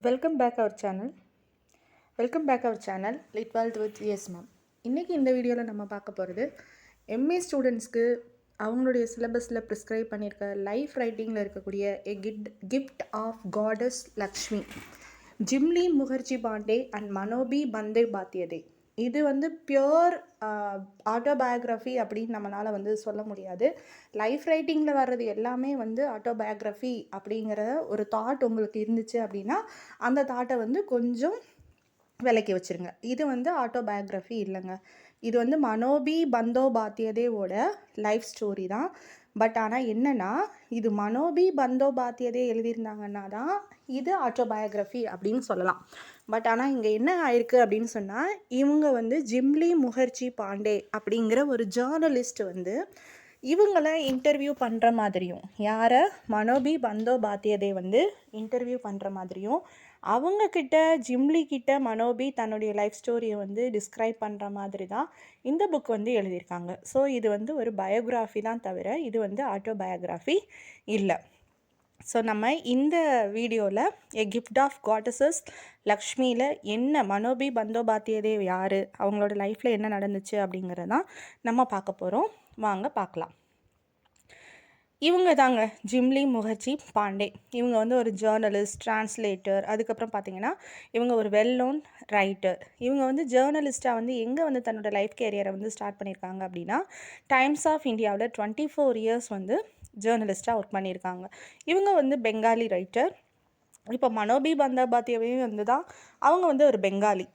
Welcome back our channel. Lit world with S ma'am. இன்றைக்கி இந்த வீடியோவில் நம்ம பார்க்க போகிறது எம்ஏ ஸ்டூடெண்ட்ஸ்க்கு அவங்களுடைய சிலபஸில் ப்ரிஸ்கிரைப் பண்ணியிருக்க லைஃப் ரைட்டிங்கில் இருக்கக்கூடிய a gift of goddess Lakshmi, Jhimli Mukherjee Pandey and Manobi Bandyopadhyay. இது பியோர் ஆட்டோபயோக்ராஃபி அப்படின்னு நம்மளால் சொல்ல முடியாது. லைஃப் ரைட்டிங்கில் வர்றது எல்லாமே ஆட்டோபயோக்ராஃபி அப்படிங்கிற ஒரு தாட் உங்களுக்கு இருந்துச்சு அப்படின்னா அந்த தாட்டை கொஞ்சம் விலக்கி வச்சுருங்க. இது ஆட்டோபயோக்ராஃபி இல்லைங்க. இது மனோபி பந்தோபாத்தியதேவோட லைஃப் ஸ்டோரி தான். பட் ஆனால் என்னென்னா, இது மனோபி பந்தோபாத்தியதே எழுதியிருந்தாங்கன்னா தான் இது ஆட்டோபயோக்ராஃபி அப்படின்னு சொல்லலாம். பட் ஆனால் இங்கே என்ன ஆயிருக்கு அப்படின்னு சொன்னால், இவங்க ஜிம்லி முகர்ஜி பாண்டே அப்படிங்கிற ஒரு ஜேர்னலிஸ்ட் இவங்கள இன்டர்வியூ பண்ணுற மாதிரியும், யாரை மனோபி பந்தோபாத்தியதே இன்டர்வியூ பண்ணுற மாதிரியும், அவங்கக்கிட்ட ஜிம்லி கிட்ட மனோபி தன்னுடைய லைஃப் ஸ்டோரியை டிஸ்கிரைப் பண்ணுற மாதிரி தான் இந்த புக் எழுதியிருக்காங்க. ஸோ இது ஒரு பயோகிராஃபி தான் தவிர இது ஆட்டோபயோக்ராஃபி இல்லை. ஸோ நம்ம இந்த வீடியோவில் எ கிஃப்ட் ஆஃப் காடஸஸ் லக்ஷ்மியில் என்ன மனோபி பந்தோபாத்தியதே யார், அவங்களோட லைஃப்பில் என்ன நடந்துச்சு அப்படிங்கிறதான் நம்ம பார்க்க போகிறோம். வாங்க பார்க்கலாம். இவங்க தாங்க ஜிம்லி முகர்ஜி பாண்டே. இவங்க ஒரு ஜேர்னலிஸ்ட், டிரான்ஸ்லேட்டர், அதுக்கப்புறம் பார்த்திங்கன்னா இவங்க ஒரு வெல் நோன் ரைட்டர். இவங்க ஜேர்னலிஸ்ட்டாக எங்கே தன்னோட லைஃப் கேரியரை ஸ்டார்ட் பண்ணியிருக்காங்க அப்படின்னா, டைம்ஸ் ஆஃப் இந்தியாவில் 24 இயர்ஸ் ஜேர்னலிஸ்ட்டாக ஒர்க் பண்ணியிருக்காங்க. இவங்க பெங்காலி ரைட்டர். இப்போ மனோபி பந்தோபாத்தியவே தான் அவங்க ஒரு பெங்காலி.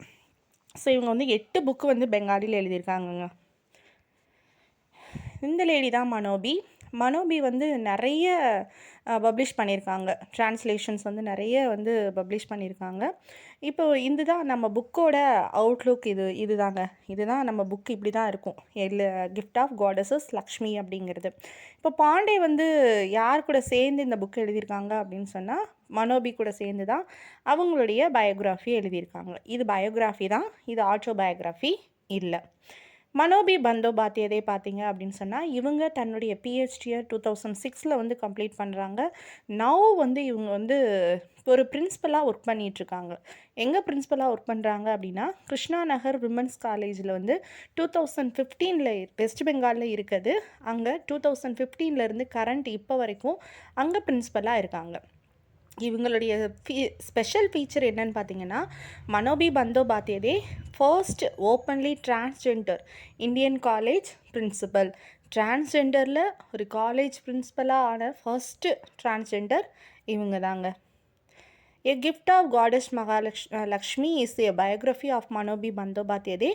ஸோ இவங்க 8 புக்கு பெங்காலியில் எழுதியிருக்காங்கங்க. இந்த லேடி தான் மனோபி நிறைய பப்ளிஷ் பண்ணியிருக்காங்க. ட்ரான்ஸ்லேஷன்ஸ் நிறைய பப்ளிஷ் பண்ணியிருக்காங்க. இப்போ இதுதான் நம்ம புக்கோட அவுட்லுக். இதுதான் நம்ம புக். இப்படி தான் இருக்கும் கிஃப்ட் ஆஃப் காடஸஸ் லக்ஷ்மி அப்படிங்கிறது. இப்போ பாண்டே யார் கூட சேர்ந்து இந்த புக் எழுதியிருக்காங்க அப்படின்னு சொன்னால், மனோபி கூட சேர்ந்து தான் அவங்களுடைய பயோகிராஃபி எழுதியிருக்காங்க. இது பயோகிராஃபி தான், இது ஆட்டோபயோக்ராஃபி இல்லை. மனோபி பந்தோபாத்தியதே பார்த்தீங்க அப்படின்னு சொன்னால், இவங்க தன்னுடைய பிஹெச்டியை 2006 கம்ப்ளீட் பண்ணுறாங்க. நவ் இவங்க ஒரு பிரின்ஸிபலாக ஒர்க் பண்ணிகிட்ருக்காங்க. எங்கே பிரின்ஸிபலாக ஒர்க் பண்ணுறாங்க அப்படின்னா, கிருஷ்ணா நகர் விமன்ஸ் காலேஜில் 2015 வெஸ்ட் பெங்காலில் இருக்குது. அங்கே 2015 கரண்ட் இப்போ வரைக்கும் அங்கே பிரின்ஸிபலாக இருக்காங்க. இவங்களுடைய ஸ்பெஷல் ஃபீச்சர் என்னன்னு பார்த்தீங்கன்னா, Manobi Bandyopadhyay first openly transgender Indian college principal. டிரான்ஸ்ஜெண்டரில் ஒரு காலேஜ் பிரின்சிபலாக ஆன ஃபர்ஸ்ட்டு டிரான்ஸ்ஜெண்டர் இவங்க தாங்க. A gift of goddess Lakshmi is a biography of Manobi Bandobhatyade.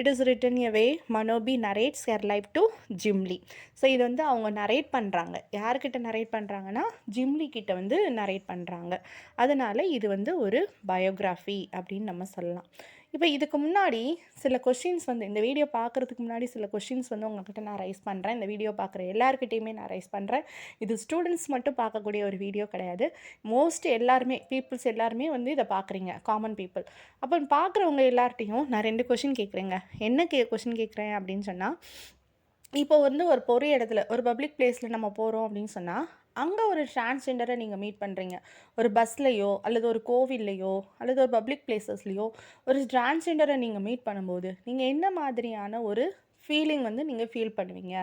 It is written a way Manobi narrates her life to Jimli. So இது அவங்க narrate பண்ணுறாங்க. யார்கிட்ட narrate பண்ணுறாங்கன்னா, ஜிம்லி கிட்ட நரேட் பண்ணுறாங்க. அதனால் இது ஒரு பயோகிராஃபி அப்படின்னு நம்ம சொல்லலாம். இப்போ இதுக்கு முன்னாடி சில கொஷின்ஸ் இந்த வீடியோ பார்க்குறதுக்கு முன்னாடி சில கொஷின்ஸ் உங்கள்கிட்ட நான் ரைஸ் பண்ணுறேன். இந்த வீடியோ பார்க்குற எல்லாருக்கிட்டையுமே நான் ரைஸ் பண்ணுறேன். இது ஸ்டூடெண்ட்ஸ் மட்டும் பார்க்கக்கூடிய ஒரு வீடியோ கிடையாது. மோஸ்ட் எல்லாருமே பீப்புள்ஸ் எல்லாருமே இதை பார்க்குறீங்க, காமன் பீப்புள். அப்போ பார்க்குறவங்க எல்லார்ட்டையும் நான் 2 கொஷின் கேட்குறேங்க. என்ன கொஷின் கேட்குறேன் அப்படின்னு சொன்னால், இப்போ ஒரு பொது இடத்துல, ஒரு பப்ளிக் பிளேஸில் நம்ம போகிறோம் அப்படின்னு சொன்னால், அங்கே ஒரு டிரான்ஸ்ஜெண்டரை நீங்கள் மீட் பண்ணுறீங்க. ஒரு பஸ்லையோ அல்லது ஒரு கோவில்லையோ அல்லது ஒரு பப்ளிக் பிளேசஸ்லையோ ஒரு டிரான்ஸ்ஜெண்டரை நீங்கள் மீட் பண்ணும்போது நீங்கள் என்ன மாதிரியான ஒரு ஃபீலிங் நீங்கள் ஃபீல் பண்ணுவீங்க?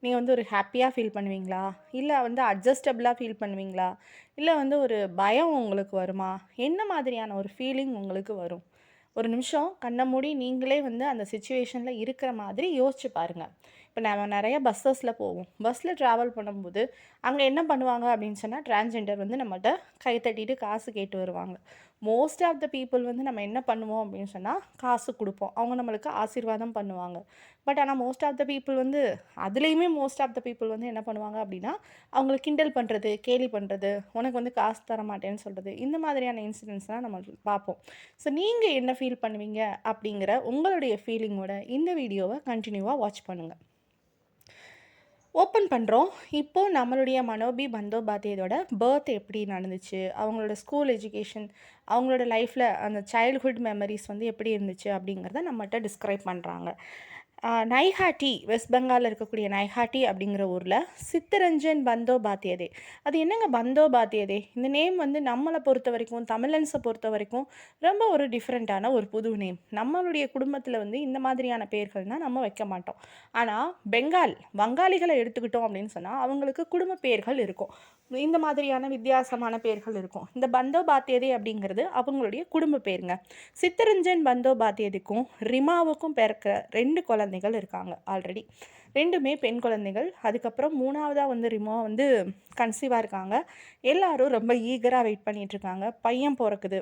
நீங்கள் ஒரு ஹாப்பியாக ஃபீல் பண்ணுவீங்களா, இல்லை அட்ஜஸ்டபிளாக ஃபீல் பண்ணுவீங்களா, இல்லை ஒரு பயம் உங்களுக்கு வருமா? என்ன மாதிரியான ஒரு ஃபீலிங் உங்களுக்கு வரும்? ஒரு நிமிஷம் கண்ணை மூடி நீங்களே அந்த சிச்சுவேஷனில் இருக்கிற மாதிரி யோசிச்சு பாருங்கள். இப்போ நம்ம நிறைய பஸ்ஸஸில் போவோம். பஸ்ஸில் ட்ராவல் பண்ணும்போது அங்கே என்ன பண்ணுவாங்க அப்படின்னு சொன்னால், டிரான்ஸ்ஜெண்டர் நம்மகிட்ட கை தட்டிட்டு காசு கேட்டு வருவாங்க. மோஸ்ட் ஆஃப் த பீப்புள் நம்ம என்ன பண்ணுவோம் அப்படின்னு சொன்னால், காசு கொடுப்போம். அவங்க நம்மளுக்கு ஆசீர்வாதம் பண்ணுவாங்க. பட் ஆனால் மோஸ்ட் ஆஃப் த பீப்புள் அதுலேயுமே மோஸ்ட் ஆஃப் த பீப்புள் என்ன பண்ணுவாங்க அப்படின்னா, அவங்களை கிண்டல் பண்ணுறது, கேலி பண்ணுறது, உனக்கு காசு தர மாட்டேன்னு சொல்கிறது, இந்த மாதிரியான இன்சிடென்ட்ஸ்லாம் நம்ம பார்ப்போம். ஸோ நீங்கள் என்ன ஃபீல் பண்ணுவீங்க அப்படிங்கிற உங்களுடைய ஃபீலிங்கோட இந்த வீடியோவை கண்டினியூவாக வாட்ச் பண்ணுங்கள். ஓப்பன் பண்ணுறோம். இப்போது நம்மளுடைய மனோபி பந்தோபாத்தியதோட பர்த் எப்படி நடந்துச்சு, அவங்களோட ஸ்கூல் எஜுகேஷன், அவங்களோட லைஃப்பில் அந்த சைல்ட்ஹுட் மெமரிஸ் எப்படி இருந்துச்சு அப்படிங்கிறத நம்மகிட்ட டிஸ்கிரைப் பண்ணுறாங்க. நைஹாட்டி வெஸ்ட் பெங்காலில் இருக்கக்கூடிய நைஹாட்டி அப்படிங்கிற ஊரில் சித்தரஞ்சன் பந்தோபாத்தியதே. அது என்னங்க பந்தோபாத்தியதே? இந்த நேம் வந்து நம்மளை பொறுத்த வரைக்கும், தமிழன்ஸை பொறுத்த வரைக்கும் ரொம்ப ஒரு டிஃப்ரெண்ட்டான ஒரு புது நேம். நம்மளுடைய குடும்பத்தில் வந்து இந்த மாதிரியான பெயர்கள்னால் நம்ம வைக்க மாட்டோம். ஆனால் வங்காளிகளை எடுத்துக்கிட்டோம் அப்படின்னு சொன்னால் அவங்களுக்கு குடும்ப பெயர்கள் இருக்கும். இந்த மாதிரியான வித்தியாசமான பெயர்கள் இருக்கும். இந்த பந்தோபாத்தியதே அப்படிங்கிறது அவங்களுடைய குடும்ப பேருங்க. சித்தரஞ்சன் பந்தோபாத்தியதுக்கும் ரிமாவுக்கும் பிறக்கிற 2 குழந்தைகள் இருக்காங்க ஆல்ரெடி. 2மே பெண் குழந்தைகள். அதுக்கப்புறம் 3வதா வந்து ரிமா வந்து கன்சீவாக இருக்காங்க. எல்லாரும் ரொம்ப ஈகராக வெயிட் பண்ணிகிட்ருக்காங்க. பையன் பிறக்குது.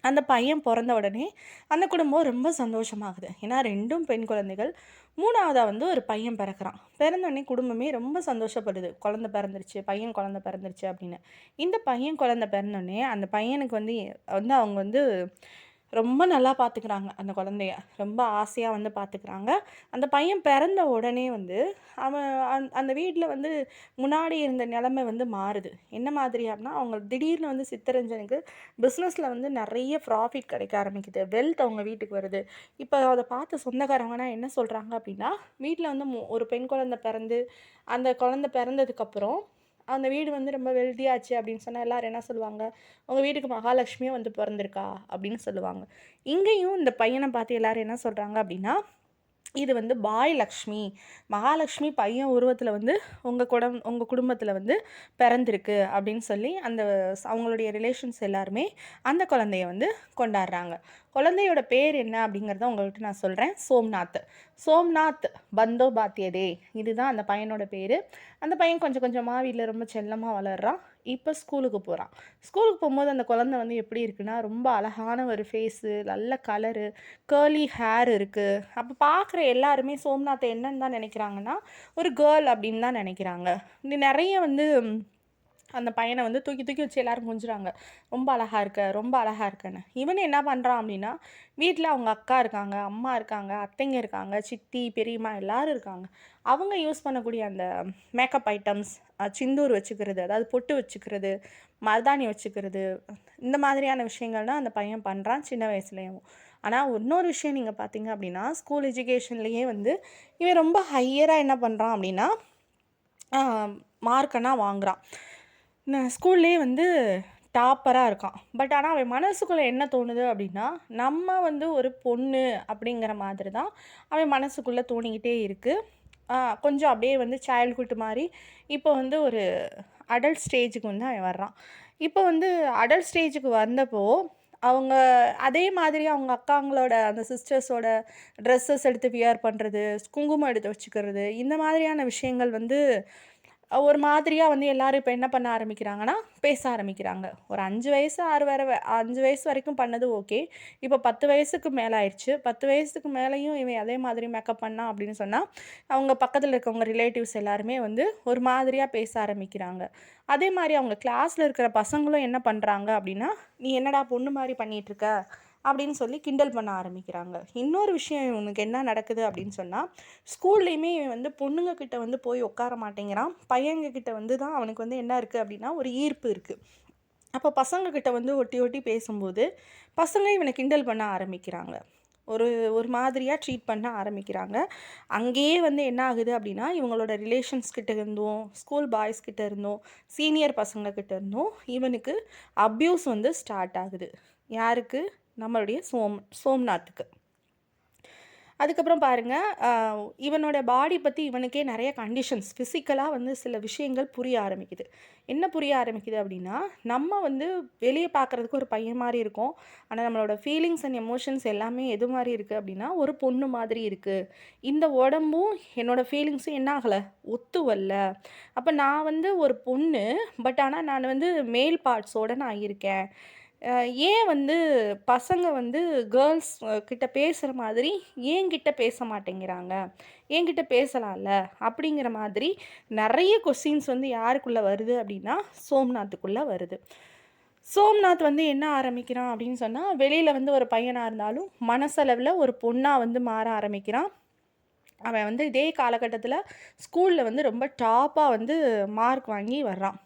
அந்த பையன் பிறந்த உடனே அந்த குடும்பம் ரொம்ப சந்தோஷமாகுது. ஏன்னா 2ம் பெண் குழந்தைகள். 3வதா வந்து ஒரு பையன் பிறக்கிறான். பிறந்தோடனே குடும்பமே ரொம்ப சந்தோஷப்படுது. குழந்த பிறந்துருச்சு, பையன் குழந்த பிறந்துருச்சு அப்படின்னு. இந்த பையன் குழந்த பிறந்தோடனே அந்த பையனுக்கு வந்து வந்து அவங்க வந்து ரொம்ப நல்லா பார்த்துக்கிறாங்க அந்த குழந்தைய. ரொம்ப ஆசையாக வந்து பார்த்துக்கிறாங்க. அந்த பையன் பிறந்த உடனே வந்து அவன் அந்த வீட்டில் வந்து முன்னாடி இருந்த நிலைமை வந்து மாறுது. என்ன மாதிரி அப்படின்னா, அவங்க திடீர்னு வந்து சித்தரஞ்சனுக்கு பிஸ்னஸில் வந்து நிறைய ப்ராஃபிட் கிடைக்க ஆரம்பிக்குது. வெல்த் அவங்க வீட்டுக்கு வருது. இப்போ அதை பார்த்து சொந்தக்காரங்கன்னா என்ன சொல்கிறாங்க அப்படின்னா, வீட்டில் வந்து ஒரு பெண் குழந்தை பிறந்து அந்த குழந்தை பிறந்ததுக்கப்புறம் அந்த வீடு வந்து ரொம்ப வெல்தியாச்சு அப்படின்னு சொன்னால் எல்லோரும் என்ன சொல்லுவாங்க, உங்கள் வீட்டுக்கு மகாலட்சுமியும் வந்து பிறந்திருக்கா அப்படின்னு சொல்லுவாங்க. இங்கேயும் இந்த பையனை பார்த்து எல்லோரும் என்ன சொல்கிறாங்க அப்படின்னா, இது வந்து பாய் லக்ஷ்மி, மகாலட்சுமி பையன் உருவத்தில் வந்து உங்கள் குடும்பத்தில் வந்து பிறந்திருக்கு அப்படின்னு சொல்லி அவங்களுடைய ரிலேஷன்ஸ் எல்லாருமே அந்த குழந்தைய வந்து கொண்டாடுறாங்க. குழந்தையோட பேர் என்ன அப்படிங்கிறத உங்கள்கிட்ட நான் சொல்கிறேன். சோம்நாத் பந்தோபாத்தியதே, இதுதான் அந்த பையனோட பேர். அந்த பையன் கொஞ்சம் கொஞ்சமாக வீட்டில் ரொம்ப செல்லமாக வளர்றான். இப்போ ஸ்கூலுக்கு போகிறான். ஸ்கூலுக்கு போகும்போது அந்த குழந்தை வந்து எப்படி இருக்குன்னா, ரொம்ப அழகான ஒரு ஃபேஸு, நல்ல கலரு, கேர்லி ஹேர் இருக்குது. அப்போ பார்க்குற எல்லாருமே சோம்நாத்தை என்னன்னு தான் நினைக்கிறாங்கன்னா, ஒரு கேர்ள் அப்படின்னு தான் நினைக்கிறாங்க. நிறைய வந்து அந்த பையனை வந்து தூக்கி தூக்கி வச்சு எல்லோரும் கொஞ்சுறாங்க. ரொம்ப அழகா இருக்க, ரொம்ப அழகா இருக்கன்னு. இவன் என்ன பண்ணுறான் அப்படின்னா, வீட்டில் அவங்க அக்கா இருக்காங்க, அம்மா இருக்காங்க, அத்தைங்க இருக்காங்க, சித்தி, பெரியம்மா எல்லோரும் இருக்காங்க. அவங்க யூஸ் பண்ணக்கூடிய அந்த மேக்கப் ஐட்டம்ஸ், சிந்தூர் வச்சுக்கிறது, அதாவது பொட்டு வச்சுக்கிறது, மருதாணி வச்சுக்கிறது, இந்த மாதிரியான விஷயங்கள்லாம் அந்த பையன் பண்ணுறான் சின்ன வயசுலேயும். ஆனால் இன்னொரு விஷயம் நீங்கள் பார்த்தீங்க அப்படின்னா, ஸ்கூல் எஜுகேஷன்லேயே வந்து இவன் ரொம்ப ஹையராக என்ன பண்ணுறான் அப்படின்னா, மார்க்கெல்லாம் வாங்குகிறான். ஸ்கூல்லேயே வந்து டாப்பராக இருக்கான். பட் ஆனால் அவன் மனசுக்குள்ளே என்ன தோணுது அப்படின்னா, நம்ம வந்து ஒரு பொண்ணு அப்படிங்கிற மாதிரி தான் அவன் மனசுக்குள்ளே தோணிக்கிட்டே இருக்குது. கொஞ்சம் அப்படியே வந்து சைல்ட்ஹுட் மாதிரி இப்போ வந்து ஒரு அடல்ட் ஸ்டேஜுக்கு வந்து அவன் வர்றான். இப்போ வந்து அடல்ட் ஸ்டேஜுக்கு வந்தப்போ அவங்க அதே மாதிரி அவங்க அக்காங்களோட அந்த சிஸ்டர்ஸோட ட்ரெஸ்ஸஸ் எடுத்து வியர் பண்ணுறது, குங்குமம் எடுத்து வச்சுக்கிறது, இந்த மாதிரியான விஷயங்கள் வந்து ஒரு மாதிரியாக வந்து எல்லாரும் இப்போ என்ன பண்ண ஆரம்பிக்கிறாங்கன்னா, பேச ஆரம்பிக்கிறாங்க. ஒரு 5 வயசு 5 வயசு வரைக்கும் பண்ணது ஓகே. இப்போ 10 வயசுக்கு மேலே ஆயிடுச்சு. 10 வயசுக்கு மேலேயும் இவன் அதே மாதிரி மேக்கப் பண்ணான் அப்படின்னு சொன்னால், அவங்க பக்கத்தில் இருக்கவங்க ரிலேட்டிவ்ஸ் எல்லாருமே வந்து ஒரு மாதிரியாக பேச ஆரம்பிக்கிறாங்க. அதே மாதிரி அவங்க கிளாஸில் இருக்கிற பசங்களும் என்ன பண்ணுறாங்க அப்படின்னா, "நீ என்னடா பொண்ணு மாதிரி பண்ணிகிட்ருக்க?" அப்படின்னு சொல்லி கிண்டல் பண்ண ஆரம்பிக்கிறாங்க. இன்னொரு விஷயம் இவனுக்கு என்ன நடக்குது அப்படின்னு சொன்னால், ஸ்கூல்லேயுமே இவன் வந்து பொண்ணுங்க கிட்ட வந்து போய் உட்கார மாட்டேங்கிறான். பையங்க கிட்ட வந்து தான் அவனுக்கு வந்து என்ன இருக்குது அப்படின்னா, ஒரு ஈர்ப்பு இருக்குது. அப்போ பசங்கக்கிட்ட வந்து ஒட்டி ஒட்டி பேசும்போது, பசங்க இவனை கிண்டல் பண்ண ஆரம்பிக்கிறாங்க. ஒரு ஒரு மாதிரியாக ட்ரீட் பண்ண ஆரம்பிக்கிறாங்க. அங்கேயே வந்து என்ன ஆகுது அப்படின்னா, இவங்களோட ரிலேஷன்ஸ் கிட்ட இருந்தும், ஸ்கூல் பாய்ஸ் கிட்ட இருந்தும், சீனியர் பசங்க கிட்ட இருந்தும் இவனுக்கு அப்யூஸ் வந்து ஸ்டார்ட் ஆகுது. யாருக்கு? நம்மளுடைய சோம்நாத்துக்கு. அதுக்கப்புறம் பாருங்கள், இவனோட பாடி பற்றி இவனுக்கே நிறைய கண்டிஷன்ஸ் ஃபிசிக்கலாக வந்து சில விஷயங்கள் புரிய ஆரம்பிக்குது. என்ன புரிய ஆரம்பிக்குது அப்படின்னா, நம்ம வந்து வெளியே பார்க்குறதுக்கு ஒரு பையன் மாதிரி இருக்கும். ஆனால் நம்மளோட ஃபீலிங்ஸ் அண்ட் எமோஷன்ஸ் எல்லாமே எது மாதிரி இருக்குது அப்படின்னா, ஒரு பொண்ணு மாதிரி இருக்குது. இந்த உடம்பும் என்னோடய ஃபீலிங்ஸும் என்ன ஆகலை, ஒத்து வரல. அப்போ நான் வந்து ஒரு பொண்ணு, பட் ஆனால் நான் வந்து மேல் பார்ட்ஸோடு நான் இருக்கேன். ஏன் வந்து பசங்க வந்து கேர்ள்ஸ் கிட்ட பேசுகிற மாதிரி என்கிட்ட பேச மாட்டேங்கிறாங்க, என்கிட்ட பேசலாம்ல அப்படிங்கிற மாதிரி நிறைய கொஸ்டின்ஸ் வந்து யாருக்குள்ளே வருது அப்படின்னா, சோம்நாத்துக்குள்ளே வருது. சோம்நாத் வந்து என்ன ஆரம்பிக்கிறான் அப்படின்னு சொன்னால், வெளியில் வந்து ஒரு பையனாக இருந்தாலும் மனசளவில் ஒரு பொண்ணாக வந்து மாற ஆரம்பிக்கிறான். அவன் வந்து இதே காலகட்டத்தில் ஸ்கூலில் வந்து ரொம்ப டாப்பாக வந்து மார்க் வாங்கி வர்றான்.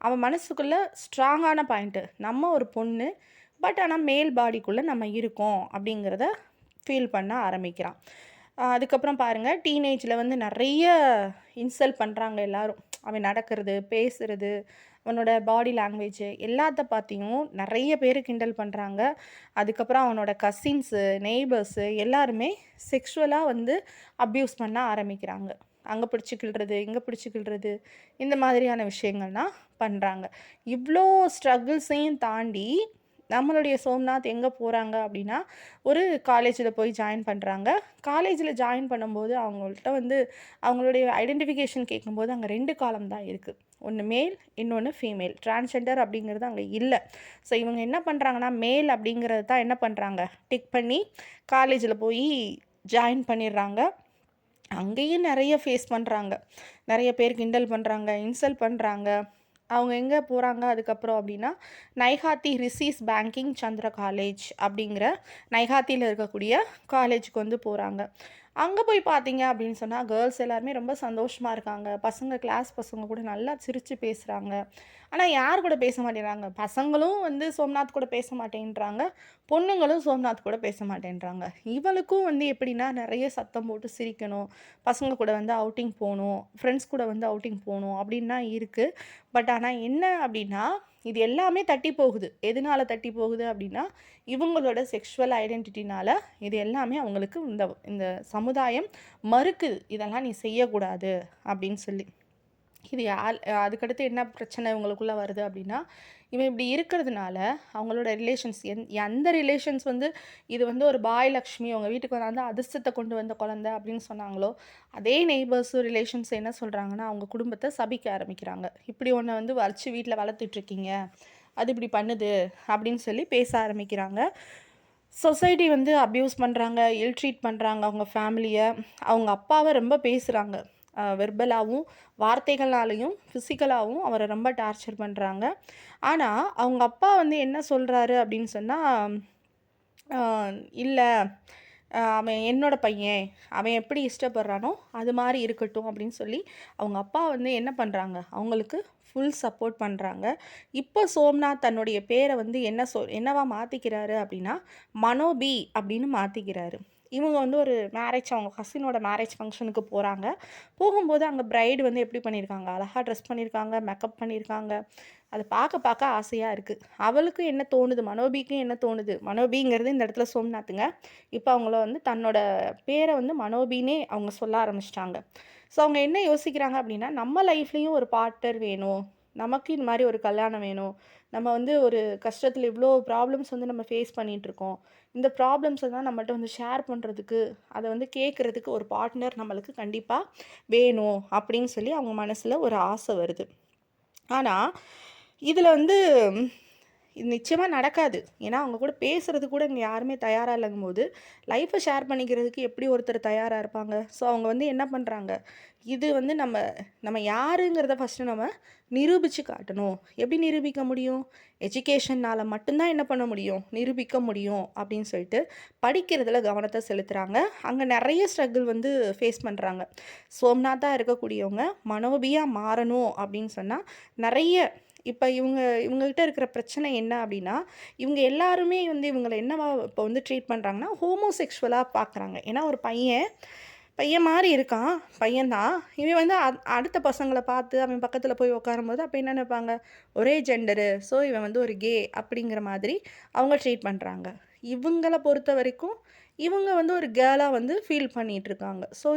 அவன் மனசுக்குள்ளே ஸ்ட்ராங்கான பாயிண்ட்டு, நம்ம ஒரு பொண்ணு, பட் ஆனால் மேல் பாடிக்குள்ளே நம்ம இருக்கோம் அப்படிங்கிறத ஃபீல் பண்ண ஆரம்பிக்கிறான். அதுக்கப்புறம் பாருங்கள் டீனேஜில் வந்து நிறைய இன்சல்ட் பண்ணுறாங்க எல்லாரும். அவன் நடக்கிறது, பேசுறது, அவனோட பாடி லாங்குவேஜு எல்லாத்த பார்த்தியும் நிறைய பேர் கிண்டல் பண்ணுறாங்க. அதுக்கப்புறம் அவனோட கசின்ஸு, நெய்பர்ஸு எல்லாருமே செக்ஷுவலாக வந்து அப்யூஸ் பண்ண ஆரம்பிக்கிறாங்க. அங்கே பிடிச்சு கிள்றது, இங்கே பிடிச்சு கிள்றது, இந்த மாதிரியான விஷயங்கள்லாம் பண்ணுறாங்க. இவ்வளோ ஸ்ட்ரகிள்ஸையும் தாண்டி நம்மளுடைய சோம்நாத் எங்கே போகிறாங்க அப்படின்னா, ஒரு காலேஜில் போய் ஜாயின் பண்ணுறாங்க. காலேஜில் ஜாயின் பண்ணும்போது அவங்கள்ட்ட வந்து அவங்களுடைய ஐடென்டிஃபிகேஷன் கேட்கும்போது அங்கே 2 காலம் தான் இருக்குது. ஒன்று மேல், இன்னொன்று ஃபீமேல். டிரான்ஸ்ஜெண்டர் அப்படிங்கிறது அங்கே இல்லை. ஸோ இவங்க என்ன பண்ணுறாங்கன்னா, மேல் அப்படிங்கிறது தான் என்ன பண்ணுறாங்க, டிக் பண்ணி காலேஜில் போய் ஜாயின் பண்ணிடுறாங்க. அங்கேயும் நிறைய ஃபேஸ் பண்ணுறாங்க. நிறைய பேர் கிண்டல் பண்ணுறாங்க, இன்சல்ட் பண்ணுறாங்க. அவங்க எங்கே போகிறாங்க அதுக்கப்புறம் அப்படின்னா, நைஹாத்தி ரிஷிஸ் பேங்கிங் சந்திர காலேஜ் அப்படிங்கிற நைஹாத்தியில் இருக்கக்கூடிய காலேஜுக்கு வந்து போகிறாங்க. அங்கே போய் பார்த்தீங்க அப்படின்னு சொன்னால் கேர்ள்ஸ் எல்லாருமே ரொம்ப சந்தோஷமாக இருக்காங்க. பசங்க கிளாஸ் பசங்க கூட நல்லா சிரித்து பேசுகிறாங்க. ஆனால் யார் கூட பேச மாட்டேங்கிறாங்க, பசங்களும் வந்து சோம்நாத் கூட பேச மாட்டேன்றாங்க, பொண்ணுங்களும் சோம்நாத் கூட பேச மாட்டேன்றாங்க. இவளுக்கும் வந்து எப்படின்னா நிறைய சத்தம் போட்டு சிரிக்கணும், பசங்க கூட வந்து அவுட்டிங் போகணும், ஃப்ரெண்ட்ஸ் கூட வந்து அவுட்டிங் போகணும் அப்படின்னு தான் இருக்குது. பட் ஆனால் என்ன அப்படின்னா, இது எல்லாமே தட்டி போகுது. எதனால தட்டி போகுது அப்படின்னா, இவங்களோட செக்ஷுவல் ஐடென்டிட்டினால இது எல்லாமே அவங்களுக்கு இந்த இந்த சமுதாயம் மறுக்குது. இதெல்லாம் நீ செய்யக்கூடாது அப்படின்னு சொல்லி. இது அதுக்கடுத்து என்ன பிரச்சனை இவங்களுக்குள்ள வருது அப்படின்னா, இவன் இப்படி இருக்கிறதுனால அவங்களோட ரிலேஷன்ஸ் எந்த ரிலேஷன்ஸ் வந்து இது வந்து ஒரு பாய் லக்ஷ்மி அவங்க வீட்டுக்கு வந்தாந்து அதிர்ஷ்டத்தை கொண்டு வந்த குழந்தை அப்படின்னு சொன்னாங்களோ, அதே நெய்பர்ஸும் ரிலேஷன்ஸ் என்ன சொல்கிறாங்கன்னா, அவங்க குடும்பத்தை சபிக்க ஆரம்பிக்கிறாங்க. இப்படி ஒன்றை வந்து வச்சு வீட்டில் வளர்த்துட்ருக்கீங்க, அது இப்படி பண்ணுது அப்படின்னு சொல்லி பேச ஆரம்பிக்கிறாங்க. சொசைட்டி வந்து அப்யூஸ் பண்ணுறாங்க, இல் ட்ரீட் பண்ணுறாங்க அவங்க ஃபேமிலியை. அவங்க அப்பாவை ரொம்ப பேசுகிறாங்க. வெர்பலாகவும் வார்த்தைகளாலையும் ஃபிசிக்கலாகவும் அவரை ரொம்ப டார்ச்சர் பண்ணுறாங்க. ஆனால் அவங்க அப்பா வந்து என்ன சொல்கிறாரு அப்படின்னு சொன்னால், இல்லை அவன் என்னோட பையன், அவன் எப்படி இஷ்டப்படுறானோ அது மாதிரி இருக்கட்டும் அப்படின்னு சொல்லி அவங்க அப்பா வந்து என்ன பண்ணுறாங்க, அவங்களுக்கு ஃபுல் சப்போர்ட் பண்ணுறாங்க. இப்போ சோம்நாத் தன்னுடைய பேரை வந்து என்னவா மாற்றிக்கிறாரு அப்படின்னா, மனோபி அப்படின்னு மாற்றிக்கிறாரு. இவங்க வந்து ஒரு மேரேஜ், அவங்க கசினோட மேரேஜ் ஃபங்க்ஷனுக்கு போகிறாங்க. போகும்போது அங்கே பிரைடு வந்து எப்படி பண்ணியிருக்காங்க, அழகாக ட்ரெஸ் பண்ணியிருக்காங்க, மேக்கப் பண்ணியிருக்காங்க. அதை பார்க்க பார்க்க ஆசையாக இருக்குது. அவளுக்கும் என்ன தோணுது, மனோபிக்கும் என்ன தோணுது, மனோபிங்கிறது இந்த இடத்துல சோம்நாத்துங்க. இப்போ அவங்கள வந்து தன்னோட பேரை வந்து மனோபின்னே அவங்க சொல்ல ஆரம்பிச்சிட்டாங்க. ஸோ அவங்க என்ன யோசிக்கிறாங்க அப்படின்னா, நம்ம லைஃப்லேயும் ஒரு பார்ட்னர் வேணும், நமக்கு இந்த மாதிரி ஒரு கல்யாணம் வேணும், நம்ம வந்து ஒரு கஷ்டத்தில் இவ்வளோ ப்ராப்ளம்ஸ் வந்து நம்ம ஃபேஸ் பண்ணிகிட்ருக்கோம், இந்த ப்ராப்ளம்ஸை தான் நம்மகிட்ட வந்து ஷேர் பண்ணுறதுக்கு, அதை வந்து கேட்குறதுக்கு ஒரு பார்ட்னர் நம்மளுக்கு கண்டிப்பாக வேணும் அப்படின்னு சொல்லி அவங்க மனசில் ஒரு ஆசை வருது. ஆனால் இதில் வந்து இது நிச்சயமாக நடக்காது. ஏன்னா அவங்க கூட பேசுகிறது கூட இங்கே யாருமே தயாராக இல்லங்கும்போது, லைஃப்பை ஷேர் பண்ணிக்கிறதுக்கு எப்படி ஒருத்தர் தயாராக இருப்பாங்க? ஸோ அவங்க வந்து என்ன பண்ணுறாங்க, இது வந்து நம்ம நம்ம யாருங்கிறத ஃபஸ்ட்டு நம்ம நிரூபித்து காட்டணும். எப்படி நிரூபிக்க முடியும்? எஜுகேஷன்னால் மட்டும்தான் என்ன பண்ண முடியும், நிரூபிக்க முடியும் அப்படின்னு சொல்லிட்டு படிக்கிறதுல கவனத்தை செலுத்துகிறாங்க. அங்கே நிறைய ஸ்ட்ரகிள் வந்து ஃபேஸ் பண்ணுறாங்க. சோம்நாத்தாக இருக்கக்கூடியவங்க மனோபியாக மாறணும் அப்படின்னு சொன்னால் நிறைய இப்போ இவங்ககிட்ட இருக்கிற பிரச்சனை என்ன அப்படின்னா, இவங்க எல்லாருமே வந்து இவங்கள என்னவா இப்போ வந்து ட்ரீட் பண்ணுறாங்கன்னா, ஹோமோசெக்ஷுவலாக பார்க்குறாங்க. ஏன்னா ஒரு பையன் மாதிரி இருக்கான், பையன்தான். இவன் வந்து அடுத்த பசங்களை பார்த்து அவன் பக்கத்தில் போய் உட்காரும்போது அப்போ என்ன நினைப்பாங்க, ஒரே ஜெண்டரு, ஸோ இவன் வந்து ஒரு கே அப்படிங்கிற மாதிரி அவங்க ட்ரீட் பண்ணுறாங்க. இவங்கள பொறுத்த வரைக்கும் இவங்க வந்து ஒரு கேர்ளாக வந்து ஃபீல் பண்ணிகிட்ருக்காங்க. ஸோ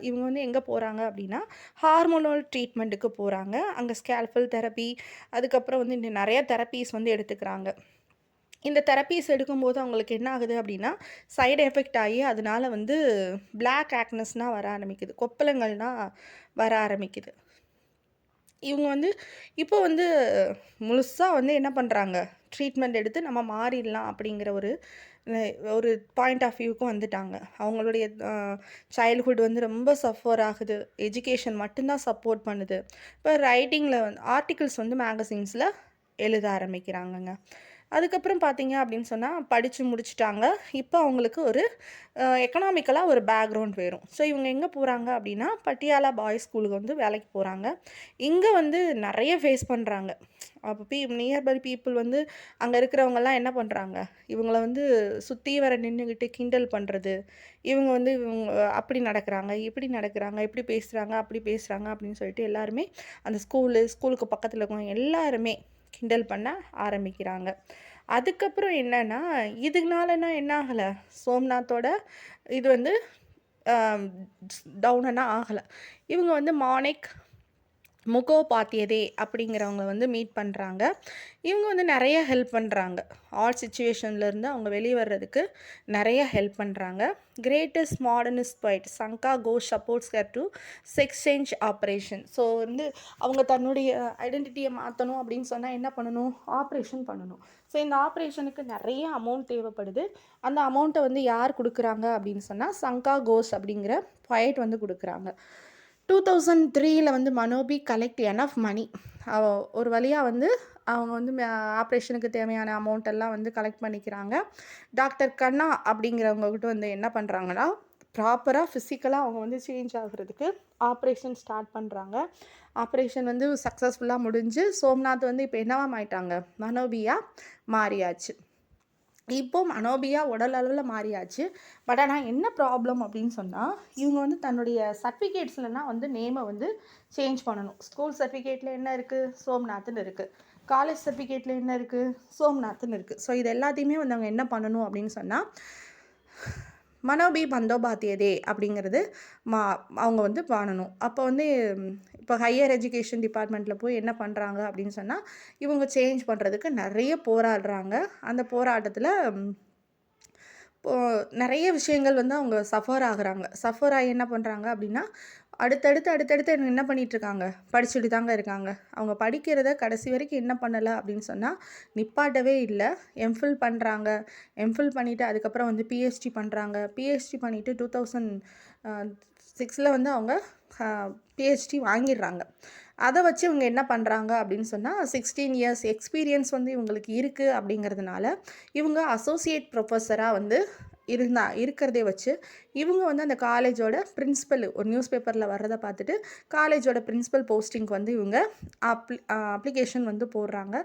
இவங்க வந்து எங்கே போகிறாங்க அப்படின்னா, ஹார்மோனல் ட்ரீட்மெண்ட்டுக்கு போகிறாங்க. அங்கே ஸ்கேல்பல் தெரப்பி, அதுக்கப்புறம் வந்து இன்னும் நிறைய தெரப்பீஸ் வந்து எடுத்துக்கிறாங்க. இந்த தெரப்பீஸ் எடுக்கும்போது அவங்களுக்கு என்ன ஆகுது அப்படின்னா, சைடு எஃபெக்ட் ஆகி அதனால வந்து பிளாக் ஆக்னஸ்னால் வர ஆரம்பிக்குது, கொப்பளங்கள்னால் வர ஆரம்பிக்குது. இவங்க வந்து இப்போ வந்து முழுசாக வந்து என்ன பண்ணுறாங்க, ட்ரீட்மெண்ட் எடுத்து நம்ம மாறிடலாம் அப்படிங்கிற ஒரு ஒரு பாயிண்ட் ஆஃப் வியூவுக்கு வந்துட்டாங்க. அவங்களுடைய சைல்ட்ஹுட் வந்து ரொம்ப சஃபர் ஆகுது, எஜுகேஷன் மட்டும்தான் சப்போர்ட் பண்ணுது. இப்போ ரைட்டிங்கில் வந்து ஆர்டிகிள்ஸ் வந்து மேகசின்ஸில் எழுத ஆரம்பிக்கிறாங்கங்க. அதுக்கப்புறம் பார்த்தீங்க அப்படின்னு சொன்னால் படித்து முடிச்சுட்டாங்க. இப்போ அவங்களுக்கு ஒரு எக்கனாமிக்கலாக ஒரு பேக்ரவுண்ட் வேணும். ஸோ இவங்க எங்கே போகிறாங்க அப்படின்னா பட்டியாலா பாய்ஸ் ஸ்கூலுக்கு வந்து வேலைக்கு போகிறாங்க. இங்கே வந்து நிறைய ஃபேஸ் பண்ணுறாங்க. அப்போ நியர்பை பீப்புள் வந்து அங்கே இருக்கிறவங்கலாம் என்ன பண்ணுறாங்க, இவங்கள வந்து சுற்றி வர நின்றுக்கிட்டு கிண்டல் பண்ணுறது, இவங்க அப்படி நடக்கிறாங்க, இப்படி நடக்கிறாங்க, இப்படி பேசுகிறாங்க, அப்படி பேசுகிறாங்க அப்படின்னு சொல்லிட்டு எல்லாருமே அந்த ஸ்கூலுக்கு பக்கத்தில் இருக்கவங்க எல்லாருமே கிண்டல் பண்ண ஆரம்பிக்கிறாங்க. அதுக்கப்புறம் என்னன்னா, இதனாலனா என்ன ஆகலை, சோம்நாத்தோட இது வந்து டவுன்னா ஆகலை. இவங்க வந்து மாணிக் முகோபாத்தியதே அப்படிங்கிறவங்க வந்து மீட் பண்ணுறாங்க. இவங்க வந்து நிறைய ஹெல்ப் பண்ணுறாங்க. ஆல் சிச்சுவேஷன்லேருந்து அவங்க வெளியே வர்றதுக்கு நிறைய ஹெல்ப் பண்ணுறாங்க. Greatest modernist point Sanga Ghosh supports her to sex change operation. So வந்து அவங்க தன்னுடைய ஐடென்டிட்டியை மாற்றணும் அப்படின்னு சொன்னால் என்ன பண்ணணும், ஆப்ரேஷன் பண்ணணும். ஸோ இந்த ஆப்ரேஷனுக்கு நிறைய அமௌண்ட் தேவைப்படுது. அந்த அமௌண்ட்டை வந்து யார் கொடுக்குறாங்க அப்படின்னு சொன்னால் சங்கா கோஷ் அப்படிங்கிற பாயிண்ட் வந்து கொடுக்குறாங்க. 2003 வந்து மனோபி கலெக்ட் எனஃப் மணி. ஒரு வழியாக வந்து அவங்க வந்து ஆப்ரேஷனுக்கு தேவையான அமௌண்ட் எல்லாம் வந்து கலெக்ட் பண்ணிக்கிறாங்க. டாக்டர் கண்ணா அப்படிங்கிறவங்ககிட்ட வந்து என்ன பண்ணுறாங்கன்னா, ப்ராப்பராக ஃபிசிக்கலாக அவங்க வந்து சேஞ்ச் ஆகுறதுக்கு ஆப்ரேஷன் ஸ்டார்ட் பண்ணுறாங்க. ஆப்ரேஷன் வந்து சக்ஸஸ்ஃபுல்லாக முடிஞ்சு சோம்நாத் வந்து இப்போ என்னவா ஆயிட்டாங்க, மனோபியாக மாறியாச்சு. இப்போ மனோபியா உடல் அளவில் மாறியாச்சு. பட் ஆனால் என்ன ப்ராப்ளம் அப்படின்னு சொன்னால், இவங்க வந்து தன்னுடைய சர்டிஃபிகேட்ஸ்லாம் வந்து நேமை வந்து சேஞ்ச் பண்ணணும். ஸ்கூல் சர்டிஃபிகேட்டில் என்ன இருக்குது, சோம்நாத்னு இருக்குது. காலேஜ் சர்டிஃபிகேட்டில் என்ன இருக்குது, சோம்நாத்னு இருக்குது. ஸோ இது எல்லாத்தையுமே வந்து அவங்க என்ன பண்ணணும் அப்படின்னு சொன்னால், மனோபி பந்தோபாத்தியதே அப்படிங்கிறது அவங்க வந்து பண்ணணும். அப்போ வந்து இப்போ ஹையர் எஜுகேஷன் டிபார்ட்மெண்ட்டில் போய் என்ன பண்ணுறாங்க அப்படின்னு சொன்னால், இவங்க சேஞ்ச் பண்ணுறதுக்கு நிறைய போராடுறாங்க. அந்த போராட்டத்தில் நிறைய விஷயங்கள் வந்து அவங்க சஃபர் ஆகுறாங்க. சஃபர் ஆகி என்ன பண்ணுறாங்க அப்படின்னா, அடுத்தடுத்து என்ன பண்ணிகிட்ருக்காங்க, படிச்சுட்டு தாங்க இருக்காங்க. அவங்க படிக்கிறத கடைசி வரைக்கும் என்ன பண்ணலை அப்படின்னு சொன்னால், நிப்பாட்டவே இல்லை. எம்ஃபில் பண்ணுறாங்க. எம்ஃபில் பண்ணிவிட்டு அதுக்கப்புறம் வந்து பிஹெச்டி பண்ணுறாங்க. பிஹெச்டி பண்ணிவிட்டு 2006 வந்து அவங்க பிஹெச்டி வாங்கிடுறாங்க. அதை வச்சு இவங்க என்ன பண்ணுறாங்க அப்படின்னு சொன்னால், 16 இயர்ஸ் எக்ஸ்பீரியன்ஸ் வந்து இவங்களுக்கு இருக்குது அப்படிங்கிறதுனால இவங்க அசோசியேட் ப்ரொஃபஸராக வந்து இருக்கிறதே வச்சு இவங்க வந்து அந்த காலேஜோட பிரின்ஸிபல் ஒரு நியூஸ் பேப்பரில் வர்றதை பார்த்துட்டு காலேஜோட பிரின்ஸிபல் போஸ்டிங்க்கு வந்து இவங்க அப்ளிகேஷன் வந்து போடுறாங்க.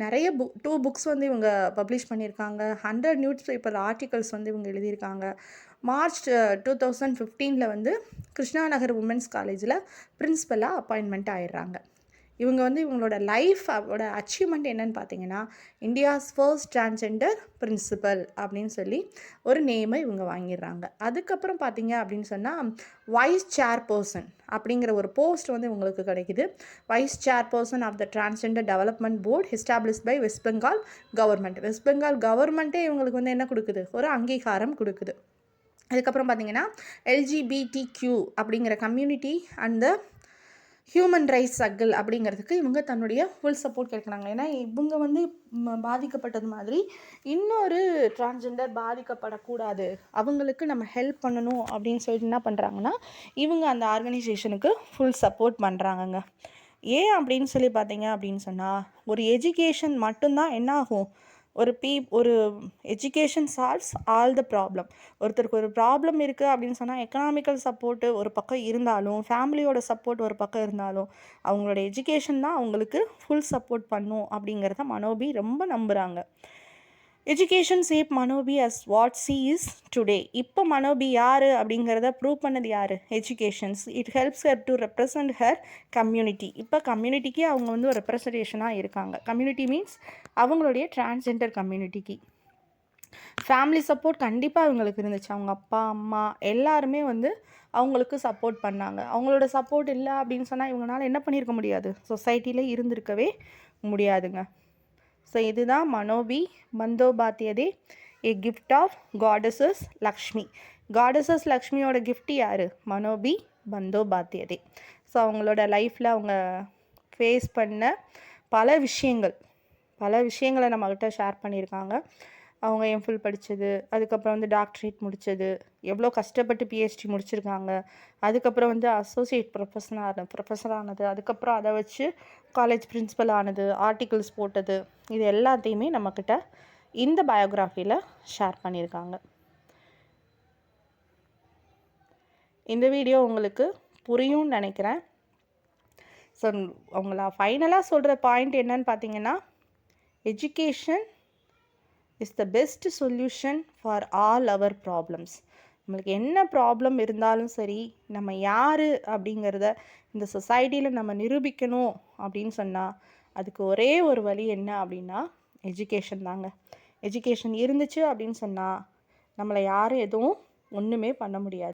நிறைய 2 புக்ஸ் வந்து இவங்க பப்ளிஷ் பண்ணியிருக்காங்க. 100 நியூஸ் பேப்பர் ஆர்டிகல்ஸ் வந்து இவங்க எழுதியிருக்காங்க. மார்ச் 2015 வந்து கிருஷ்ணா நகர் உமன்ஸ் காலேஜில் பிரின்ஸிபலாக அப்பாயின்மெண்ட் ஆயிடுறாங்க. இவங்க வந்து இவங்களோட லைஃபோட அச்சீவ்மெண்ட் என்னன்னு பார்த்தீங்கன்னா, இந்தியாஸ் ஃபர்ஸ்ட் டிரான்ஸ்ஜெண்டர் பிரின்சிபல் அப்படின்னு சொல்லி ஒரு நேமை இவங்க வாங்கிடுறாங்க. அதுக்கப்புறம் பார்த்தீங்க அப்படின்னு சொன்னால், வைஸ் சேர்பர்சன் அப்படிங்கிற ஒரு போஸ்ட் வந்து இவங்களுக்கு கிடைக்குது. Vice chairperson of the transgender development board established by West Bengal government. West Bengal கவர்மெண்ட்டே இவங்களுக்கு வந்து என்ன கொடுக்குது, ஒரு அங்கீகாரம் கொடுக்குது. அதுக்கப்புறம் பார்த்தீங்கன்னா, எல்ஜிபிடிக்யூ அப்படிங்கிற community and human rights circle அப்படிங்கிறதுக்கு இவங்க தன்னுடைய ஃபுல் சப்போர்ட் கேட்குறாங்க. ஏன்னா இவங்க வந்து பாதிக்கப்பட்டது மாதிரி இன்னொரு டிரான்ஸ்ஜெண்டர் பாதிக்கப்படக்கூடாது, அவங்களுக்கு நம்ம ஹெல்ப் பண்ணணும் அப்படின்னு சொல்லிட்டு என்ன பண்ணுறாங்கன்னா, இவங்க அந்த ஆர்கனைசேஷனுக்கு ஃபுல் சப்போர்ட் பண்ணுறாங்கங்க. ஏன் அப்படின்னு சொல்லி பார்த்தீங்க அப்படின்னு சொன்னால், ஒரு எஜுகேஷன் மட்டும்தான் என்ன ஆகும், ஒரு education solves all the problem. ஒருத்தருக்கு ஒரு ப்ராப்ளம் இருக்குது அப்படின்னு சொன்னால், எக்கனாமிக்கல் சப்போர்ட்டு ஒரு பக்கம் இருந்தாலும், ஃபேமிலியோட சப்போர்ட் ஒரு பக்கம் இருந்தாலும், அவங்களோட எஜுகேஷன் தான் அவங்களுக்கு ஃபுல் சப்போர்ட் பண்ணும் அப்படிங்கிறத மனோபி ரொம்ப நம்புகிறாங்க. Education shape Manobi as what she is today. இப்போ மனோபி யார் அப்படிங்கிறத ப்ரூவ் பண்ணது யார், educations. It helps her to represent her community. இப்போ கம்யூனிட்டிக்கு அவங்க வந்து ஒரு ரெப்ரசன்டேஷனாக இருக்காங்க. கம்யூனிட்டி மீன்ஸ் அவங்களுடைய டிரான்ஸ்ஜெண்டர் கம்யூனிட்டிக்கு. ஃபேமிலி சப்போர்ட் கண்டிப்பாக அவங்களுக்கு இருந்துச்சு. அவங்க அப்பா அம்மா எல்லாருமே வந்து அவங்களுக்கு சப்போர்ட் பண்ணாங்க. அவங்களோட சப்போர்ட் இல்லை அப்படின்னு சொன்னால் இவங்களால என்ன பண்ணியிருக்க முடியாது, சொசைட்டியில் இருந்திருக்கவே முடியாதுங்க. ஸோ இதுதான் Manobi Bandopadhyay, a gift of goddess Lakshmi. Goddess லக்ஷ்மியோட கிஃப்ட் யார், மனோபி பந்தோபாத்தியதே. ஸோ அவங்களோட லைஃப்பில் அவங்க ஃபேஸ் பண்ண பல விஷயங்களை நம்மக்கிட்ட ஷேர் பண்ணியிருக்காங்க. அவங்க எம்ஃபில் படித்தது, அதுக்கப்புறம் வந்து டாக்டரேட் முடித்தது, எவ்வளோ கஷ்டப்பட்டு பிஹெச்டி முடிச்சிருக்காங்க, அதுக்கப்புறம் வந்து அசோசியேட் ப்ரொஃபஸர் ஆனது, அதுக்கப்புறம் அதை வச்சு காலேஜ் பிரின்சிபல் ஆனது, ஆர்டிகிள்ஸ் போட்டது, இது எல்லாத்தையுமே நம்மக்கிட்ட இந்த பயோகிராஃபியில் ஷேர் பண்ணியிருக்காங்க. இந்த வீடியோ உங்களுக்கு புரியும்னு நினைக்கிறேன். ஸோ அவங்கள ஃபைனலாக சொல்கிற பாயிண்ட் என்னன்னு பார்த்தீங்கன்னா, education is the best solution for all our problems. நம்மளுக்கு என்ன ப்ராப்ளம் இருந்தாலும் சரி, நம்ம யார் அப்படிங்கிறத இந்த சொசைட்டியில் நம்ம நிரூபிக்கணும் அப்படின்னு சொன்னால், அதுக்கு ஒரே ஒரு வழி என்ன அப்படின்னா எஜுகேஷன் தாங்க. எஜுகேஷன் இருந்துச்சு அப்படின்னு சொன்னால் நம்மளை யாரும் எதுவும் ஒன்றுமே பண்ண முடியாது.